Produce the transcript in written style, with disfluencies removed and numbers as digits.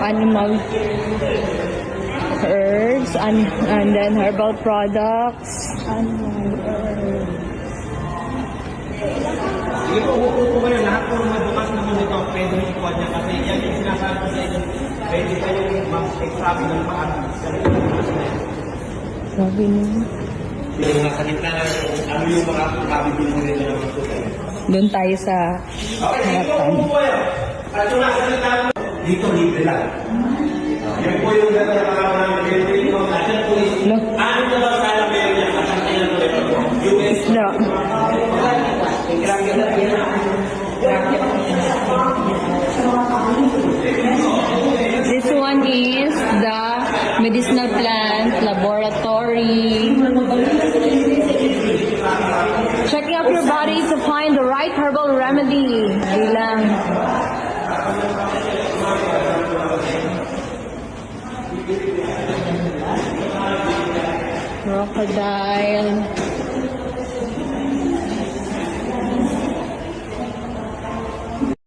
animal herbs and then herbal products. Animal herbs. Sige po, upo po kayo. Lahat po mga bukas na po nito, pwede yung ikuha niya kasi yan yung sinasabi ko sa inyo. Pwede kayong mag-extract ng paano. Sabi niyo. Yung nasa gitna na, ano yung mga kabibili mo nito ng mga tutay? Doon tayo sa harapan. Dito, libre lang. Yan po yung ganda na namin. Yan po yung ano na ba sana meron niya? Kasantayan mo ito. No. This one is the medicinal plant laboratory. Checking up your body to find the right herbal remedy. Ilang. Crocodile.